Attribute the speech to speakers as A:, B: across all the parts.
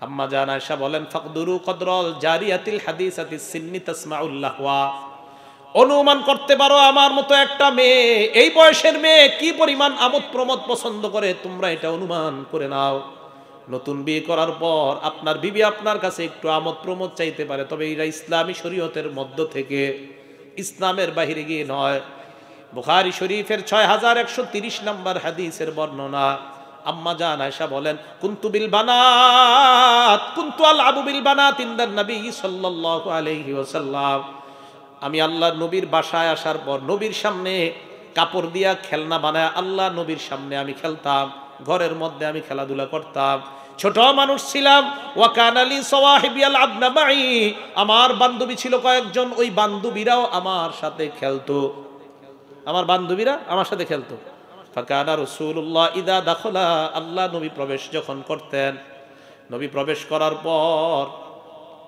A: আম্মা জান আয়েশা বলেন ফাকদুরু কদরাল জারিয়াতিল হাদিসাতিস সিন্নি তাসমাউল লাহওয়া, অনুমান করতে পারো আমার মতো একটা মেয়ে, এই বয়সের মেয়ে কি পরিমাণ আমোদ প্রমোদ পছন্দ করে, তোমরা এটা অনুমান করে নাও। নতুন বিয়ে করার পর আপনার বিবি আপনার কাছে একটু আমোদ প্রমোদ চাইতে পারে, তবে এরা ইসলামী শরীয়তের মধ্য থেকে, ইসলামের বাহিরে গিয়ে নয়। বুখারী শরীফের 6130 নম্বর হাদিসের বর্ণনা। আম্মা জান আয়েশা বলেন কুনতু বিল বানাত কুনতু আলআবু বিল বানাত ইনদান নবী সাল্লাল্লাহু আলাইহি ওয়াসাল্লাম, আমি আল্লাহর নবীর বাসায় আসার পর নবীর সামনে কাপড় দিয়া খেলনা বানায় আল্লাহ নবীর সামনে আমি খেলতাম, ঘরের মধ্যে আমি খেলাধুলা করতাম, ছোট মানুষ ছিলাম। ওয়া কানা লি সাওয়াহিবি আলআবনা মাই, আমার বান্ধবী ছিল কয়েকজন, ওই বান্ধবীরাও আমার সাথে খেলতো, আমার বান্ধবীরা আমার সাথে খেলতো। ফাকানা রাসূলুল্লাহ ইদা দাখালা, আল্লাহ নবী প্রবেশ যখন করতেন, নবী প্রবেশ করার পর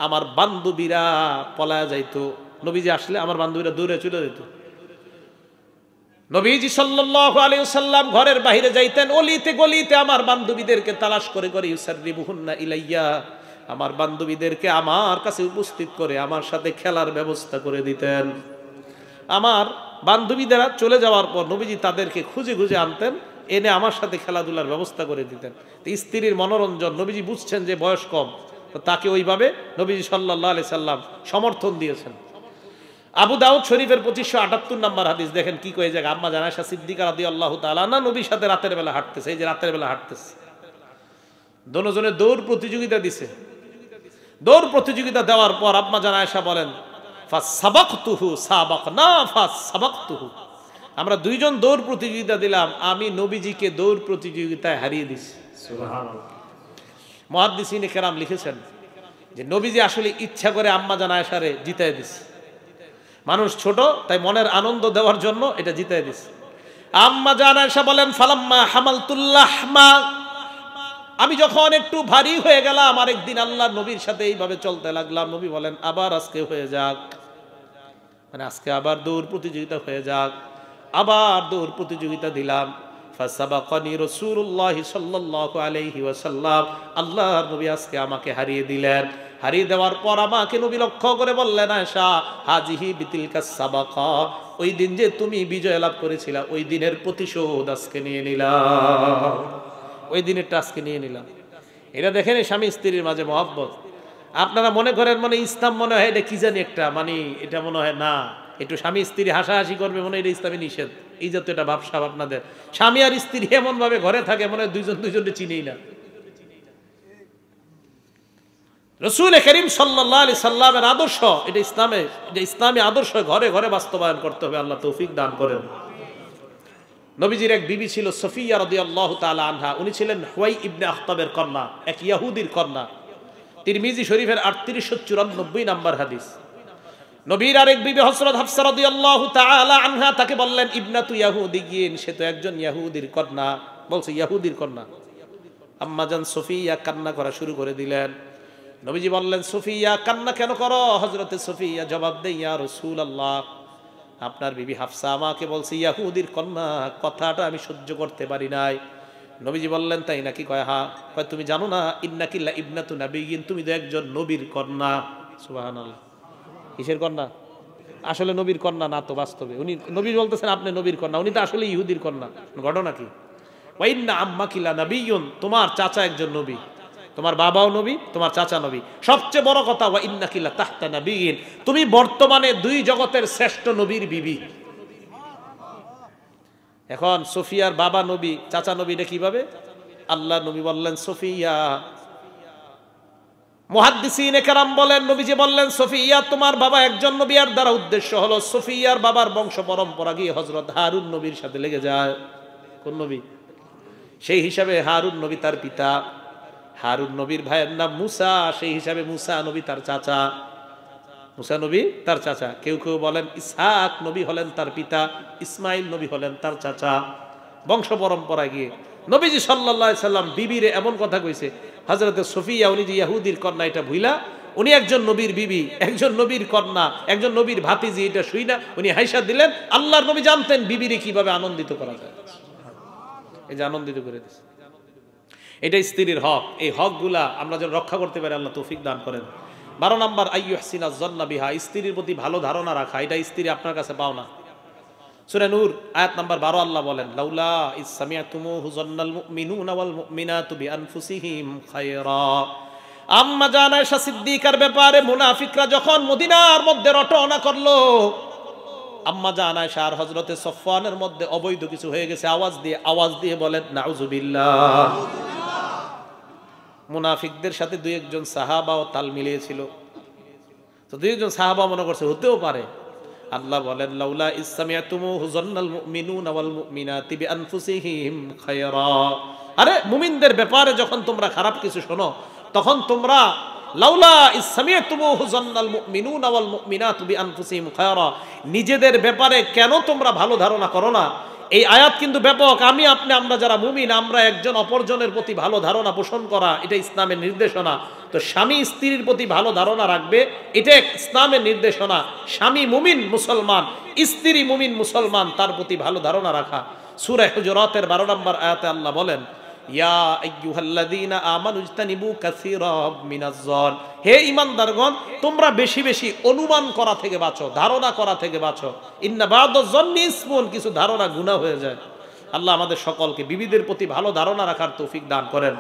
A: আমার বান্ধবীরা পলায়া যাইতো, নবীজি আসলে আমার বান্ধবীরা দূরে চলে যেত। নবীজি সাল্লাল্লাহু আলাইহি ওয়াসাল্লাম ঘরের বাইরে যাইতেন, অলিতে গলিতে আমার বান্ধবীদেরকে তালাশ করে করে ইউসাররিবুহুন্না ইলাইয়া, আমার বান্ধবীদেরকে আমার কাছে উপস্থিত করে আমার সাথে খেলার ব্যবস্থা করে দিতেন। আমার বান্ধবীরা চলে যাওয়ার পর নবীজি তাদেরকে খুঁজে খুঁজে আনতেন, এনে আমার সাথে খেলাধুলার ব্যবস্থা করে দিতেন। স্ত্রীর মনোরঞ্জন, নবীজি বুঝছেন যে বয়স কম, তো তাকে ওইভাবে নবীজি সাল্লাল্লাহু আলাইহি সাল্লাম সমর্থন দিয়েছেন। আবু দাউদ শরীফের 2578 নম্বর হাদিস, দেখেন কি কয়ে যায়। আম্মা জান আয়েশা সিদ্দিকা রাদিয়াল্লাহু তাআলা আনহা নবীর সাথে রাতের বেলা হাঁটতেছে, এই যে রাতের বেলা হাঁটতেছে, দুজনে দৌড় প্রতিযোগিতা দিছে। দৌড় প্রতিযোগিতা দেওয়ার পর আম্মা জান আয়েশা বলেন ফাসাবাকতুহু সাবাকনা ফাসাবাকতুহু, আমরা দুইজন দৌড় প্রতিযোগিতা দিলাম, আমি নবীজিকে দৌড় প্রতিযোগিতায় হারিয়ে দিছি। সুবহানাল্লাহ। মুহাদ্দিসিনে কেরাম লিখেছেন যে নবীজি আসলে ইচ্ছা করে আম্মা জান আয়েশারে জিতায় দিছে, মানুষ ছোট তাই মনের আনন্দ দেওয়ার জন্য এটা জিতায় দিছে। আম্মা জান আয়েশা বলেন ফালাম্মা হামালতুল লাহমা, আমি যখন একটু ভারী হয়ে গেলাম, আরেকদিন আল্লাহর নবীর সাথে এইভাবে চলতে লাগলাম, নবী বলেন আবার আজকে হয়ে যাক, মানে আজকে আবার দৌড় প্রতিযোগিতা হয়ে যাক, আবার দৌড় প্রতিযোগিতা দিলাম। ফাসাবাকানি রাসূলুল্লাহ সাল্লাল্লাহু আলাইহি ওয়াসাল্লাম, আল্লাহর নবী আজকে আমাকে হারিয়ে দিলেন। হারিয়ে দেওয়ার পর আমাকে নবী লক্ষ্য করে বললেন আয়েশা হাজিহি বিতিলকা সাবাকা, ওই দিন যে তুমি বিজয় লাভ করেছিলা ওই দিনের প্রতিশোধ আজকে নিয়ে নিলাম, ওই দিনেরটা আজকে নিয়ে নিলাম। এটা দেখেন স্বামী স্ত্রীর মাঝে মহব্বত। আপনারা মনে করেন মানে ইসলাম মনে হয় এটা কি জানি একটা, মানে এটা মনে হয় না, একটু স্বামী স্ত্রী হাসাহাসি করবে মনে হয় এটা ইসলামে নিষেধ, এই জাতীয় একটা ভাবসাব আপনাদের। স্বামী আর স্ত্রী এমন ভাবে ঘরে থাকে মনে হয় দুইজন দুইজনকে চিনেই না। রাসূল করিম সাল্লাল্লাহু আলাইহি সাল্লামের আদর্শ এটা ইসলামে, এটা ইসলামী আদর্শ ঘরে ঘরে বাস্তবায়ন করতে হবে। আল্লাহ তৌফিক দান করেন। নবীজির এক বিবি ছিল সফিয়া রাদিয়াল্লাহু তাআলা আনহা, উনি ছিলেন হুয়াই ইবনে আখতাবের কন্যা, এক ইহুদির কন্যা। তিরমিজি শরীফের 3894 নম্বর হাদিস। নবীর আরেক বিবি হযরত হাফসা রাদিয়াল্লাহু তাআলা আনহা, তাকে বললেন ইবনাতু ইয়াহুদিয়িন, সে তো একজন ইহুদির কন্যা, বলছে ইহুদির কন্যা। আম্মা জান সফিয়া কান্না করা শুরু করে দিলেন। নবীজি বললেন সফিয়া কান্না কেন করো? হযরতে সফিয়া জবাব দেয় ইয়া রাসূলুল্লাহ, আপনার বিবি হাফসা আমাকে বলছে ইহুদির কন্যা, কথাটা আমি সহ্য করতে পারি নাই। নবীজি বললেন তাই নাকি? কয় হ্যাঁ। কয় তুমি জানো না ইন্নাকি লা ইবনাতু নাবিয়্যিন, তুমি তো একজন নবীর কন্যা। সুবহানাল্লাহ। কিসের কন্যা? আসলে নবীর কন্যা না তো, বাস্তবে উনি নবী বলতেছেন আপনি নবীর কন্যা, উনি তো আসলে ইহুদির কন্যা। ঘটনা কি? ওয়া ইন্না আম্মাকি লা নাবিয়্যুন, তোমার চাচা একজন নবী, তোমার বাবাও নবী, তোমার চাচা নবী। সবচেয়ে বড় কথা ওয়া ইন্নাকি লা তাহতা নাবিয়্যিন, তুমি বর্তমানে দুই জগতের শ্রেষ্ঠ নবীর বিবি। এখন সফিয়ার বাবা নবী, চাচা নবী, এটা কিভাবে? আল্লাহ নবী বললেন সফিয়া, মুহাদ্দিসিনে কেরাম বলেন নবীজি বললেন সফিয়া তোমার বাবা একজন নবী, আর দ্বারা উদ্দেশ্য হলো সফিয়ার বাবার বংশ পরম্পরা গিয়ে হযরত হারুন নবীর সাথে লেগে যায়। কোন নবী? সেই হিসাবে হারুন নবী তার পিতা, হারুন নবীর ভাইয়ের নাম মুসা, সেই হিসাবে মুসা নবী তার চাচা, মুসা নবী তার চাচা। কেউ কেউ বলেন ইসহাক নবী হলেন তার পিতা, ইসমাইল নবী হলেন তার চাচা। বংশ পরম্পরায় গিয়ে নবীজি সাল্লাল্লাহু আলাইহি সাল্লাম বিবিরে এমন কথা কইছে, হযরতে সফিয়া উনি যে ইহুদির কন্যা এটা ভুইলা, উনি একজন নবীর বিবি, একজন নবীর কন্যা, একজন নবীর ভাতিজি, এটা শুই না উনি হাইসা দিলেন। আল্লাহর নবী জানতেন বিবিরে কিভাবে আনন্দিত করা যায়, এই যে আনন্দিত করে দিয়েছে। এটা স্ত্রীর হক। এই হকগুলা আমরা যেন রক্ষা করতে পারি, আল্লাহ তৌফিক দান করেন। 12 নম্বর আইয়ুহসিনা যন্না বিহা, স্ত্রীর প্রতি ভালো ধারণা রাখা। এটা স্ত্রী আপনার কাছে পাও না। সূরা নূর আয়াত নাম্বার 12 আল্লাহ বলেন, লাউলা ইস সামিআতুমুহু যান্নাল মুমিনুনা ওয়াল মুমিনাতু বিআনফুসিহিম খায়রা। আম্মা জান আয়েশা সিদ্দিকার ব্যাপারে মুনাফিকরা যখন মদিনার মধ্যে রটনা করলো, আম্মা জান আয়েশা আর হযরতে সফওয়ানের মধ্যে অবৈধ কিছু হয়ে গেছে, আওয়াজ দিয়ে বলেন নাউযুবিল্লাহ। মুনাফিকদের সাথে দুই একজন সাহাবাও তাল মিলিয়েছিল। তো দুই একজন সাহাবা মনে করছে হতেও পারে। আল্লাহ বলেন, লাউলা ইস সামিআতুমুহু যান্নাল মুমিনুনা ওয়াল মুমিনাতু বিআনফুসিহিম খায়রা। আরে মুমিনদের ব্যাপারে যখন তোমরা খারাপ কিছু শোনো, তখন তোমরা লাউলা ইস সামিআতুমুহু যান্নাল মুমিনুনা ওয়াল মুমিনাতু বিআনফুসিহিম খায়রা, নিজেদের ব্যাপারে কেন তোমরা ভালো ধারণা করো না? এই আয়াত কিন্তু ব্যাপক। আমরা যারা মুমিন, আমরা একজন অপরজনের প্রতি ভালো ধারণা পোষণ করা, এটা ইসলামের নির্দেশনা। তো স্বামী স্ত্রীর প্রতি ভালো ধারণা রাখবে, এটা ইসলামের নির্দেশনা। স্বামী মুমিন মুসলমান, স্ত্রী মুমিন মুসলমান, তার প্রতি ভালো ধারণা রাখা। সূরা হুজুরাতের 12 নম্বর আয়াতে আল্লাহ বলেন, ইয়া আইয়ুহাল্লাযীনা আমানু ইজতানিবু কাসীরাম মিনাজ-যন, হে ঈমানদারগণ, তোমরা বেশি বেশি অনুমান করা থেকে বাঁচো, ধারণা করা থেকে বাঁচো। ইন্না বা'দায-যন্নি ইসমুন, কিছু ধারণা গুনাহ হয়ে যায়। আল্লাহ আমাদের সকলকে বিবিদের প্রতি ভালো ধারণা রাখার তৌফিক দান করেন।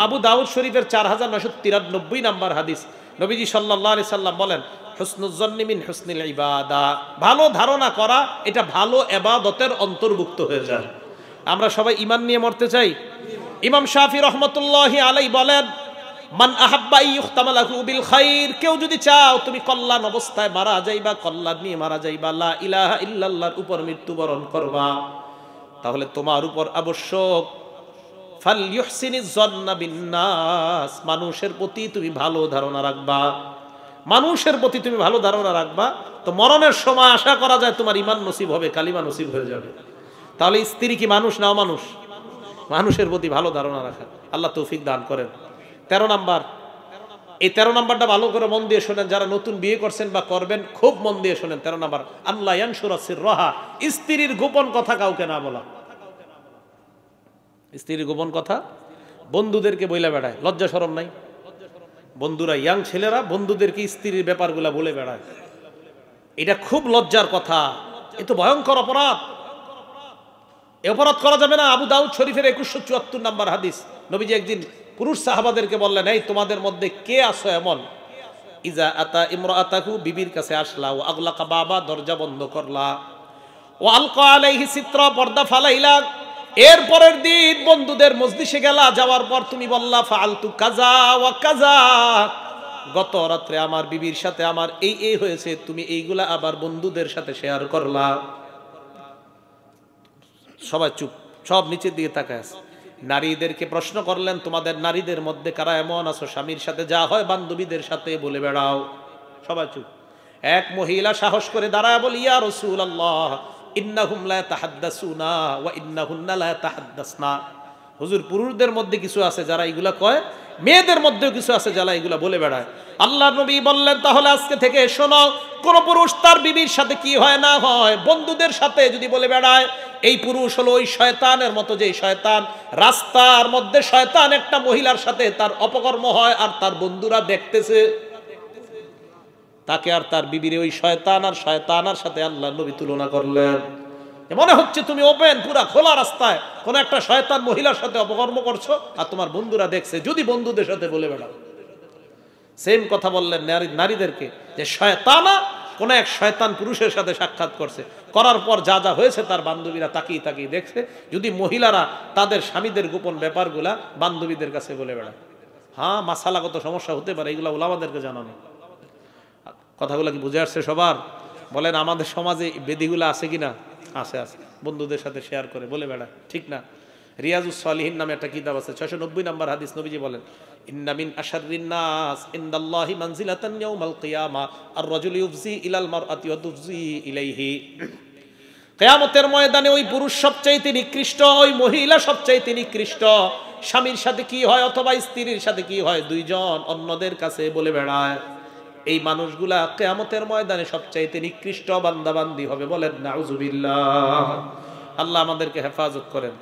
A: আবু দাউদ শরীফের 4993 নম্বর হাদিস, নবীজি সাল্লাল্লাহু আলাইহি সাল্লাম বলেন, হুসনুয-যন্নি মিন হুসনিল ইবাদা, ভালো ধারণা করা এটা ভালো ইবাদতের অন্তর্ভুক্ত হয়ে যায়। আমরা সবাই ঈমান নিয়ে মরতে চাই। ইমাম শাফি রহমতুল্লাহি আলাইহি বলেন, মান আহাব্বা ইয়ুখতামা লাহু বিল খাইর, কেউ যদি চাও তুমি কল্যাণ অবস্থায় মারা যাইবা, কল্যাণ নিয়ে মারা যাইবা, লা ইলাহা ইল্লাল্লাহর উপর মৃত্যুবরণ করবা, তাহলে তোমার উপর আবশ্যক ফালইউহসিনিয-যন্না বিন-নাস, মানুষের প্রতি তুমি ভালো ধারণা রাখবা। মানুষের প্রতি তুমি ভালো ধারণা রাখবা, তো মরণের সময় আশা করা যায় তোমার ঈমান নসিব হবে, কালিমা নসিব হয়ে যাবে। তাহলে স্ত্রী কি মানুষ না অমানুষ? মানুষের প্রতি ভালো ধারণা রাখা। আল্লাহ তৌফিক দান করেন। 13 নাম্বার, এই 13 নাম্বারটা ভালো করে মন দিয়ে শোনেন, যারা নতুন বিয়ে করছেন বা করবেন খুব মন দিয়ে শোনেন। 13 নাম্বার, আল্লাহ ইয়ানশুরা সিররাহা, স্ত্রীর গোপন কথা কাউকে না বলা। স্ত্রীর গোপন কথা বন্ধুদেরকে বইলা বেড়ায়, লজ্জা শরম নাই? বন্ধুরা, ইয়াং ছেলেরা বন্ধুদেরকে স্ত্রীর ব্যাপারগুলা বলে বেড়ায়, এটা খুব লজ্জার কথা। এ তো ভয়ঙ্কর অপরাধ, এ অপরাধ করা যাবে না। আবু দাউদ শরীফের 2174 নম্বর হাদিস, নবীজি একদিন পুরুষ সাহাবাদেরকে বললেন, এই তোমাদের মধ্যে কে আছো এমন, ইজা আতা ইমরাআতাহু, বিবির কাছে আসলা, ও আগলাকা বাবা, দরজা বন্ধ করলা, ও আলকা আলাইহি সিত্রা, পর্দা ফালাইলা, এর পরের দিন বন্ধুদের মজলিসে গেলা, যাওয়ার পর তুমি বললা, ফাআলতু কাজা ওয়া কাজা, গত রাত্রে আমার বিবির সাথে আমার এই হয়েছে, তুমি এইগুলা আবার বন্ধুদের সাথে শেয়ার করলা। সবাই চুপ, সব নিচের দিকে তাকায় আছে। নারীদেরকে প্রশ্ন করলেন, তোমাদের নারীদের মধ্যে কারা এমন আছো স্বামীর সাথে যা হয় বান্ধবীদের সাথে বলে বেড়াও? সবাই চুপ। এক মহিলা সাহস করে দাঁড়ায় বলি, ইয়া রাসূলুল্লাহ, ইন্নাহুম লা তাহাদ্দাসুনা ওয়া ইন্নাহুন্না লা তাহাদ্দাসনা, হুজুর, পুরুষদের মধ্যে কিছু আছে যারা এগুলা কয়, মেয়েদের মধ্যেও কিছু আছে যারা এগুলা বলে বেড়ায়। আল্লাহ নবী বললেন, তাহলে আজকে থেকে শোনো, কোন পুরুষ তার বিবির সাথে কি হয় না হয় বন্ধুদের সাথে যদি বলে বেড়ায়, এই পুরুষ হলো ওই শয়তানের মতো, যে শয়তান রাস্তার মধ্যে শয়তান একটা মহিলার সাথে তার অপকর্ম হয় আর তার বন্ধুরা দেখতেছে, তাকে আর তার বিবির ওই শয়তানার সাথে আল্লাহ নবী তুলনা করলেন। মনে হচ্ছে তুমি ওপেন, পুরা খোলা রাস্তায় কোন একটা শয়তান মহিলার সাথে অপকর্ম করছো আর তোমার বন্ধুরা দেখছে, যদি বন্ধুদের সাথে বলে বেড়াও। সেম কথা বললেন নারীদেরকে, যে শয়তানা কোন এক শয়তান পুরুষের সাথে সাক্ষাৎ করছে, করার পর যা যা হয়েছে তার বান্ধবীরা তাকিয়ে তাকিয়ে দেখছে, যদি মহিলারা তাদের স্বামীদের গোপন ব্যাপারগুলা বান্ধবীদের কাছে বলে বেড়ায়। হ্যাঁ, মাসালাগত সমস্যা হতে পারে, এগুলা উলামাদেরকে জানানো। কথাগুলো কি বুঝে আসছে সবার? বলেন, আমাদের সমাজে বেদিগুলো আছে কিনা? আছে, আছে। বন্ধুদের সাথে শেয়ার করে বলে বেড়ায়, ঠিক না? রিয়াজুস সালিহিন নামে একটা কিতাব আছে, 690 নম্বর হাদিস, নবীজি বলেন, ইন্না মিন আশাররিন নাস ইনদাল্লাহি মানজিলাতান ইয়াউমাল কিয়ামা আর-রাজুলু ইউফজি ইলাল মারআতি ওয়া তুফজি ইলাইহি, কিয়ামতের ময়দানে ওই পুরুষ সবচাইতে নিকৃষ্ট, ওই মহিলা সবচাইতে নিকৃষ্ট। স্বামীর সাথে কি হয় অথবা স্ত্রীর সাথে কি হয়, দুইজন অন্যদের কাছে বলে বেড়ায়। এই মানুষগুলা কিয়ামতের ময়দানে সবচাইতে নিকৃষ্ট বান্দাবান্দি হবে। বলেন নাউজুবিল্লাহ। আল্লাহ আমাদেরকে হেফাজত করেন।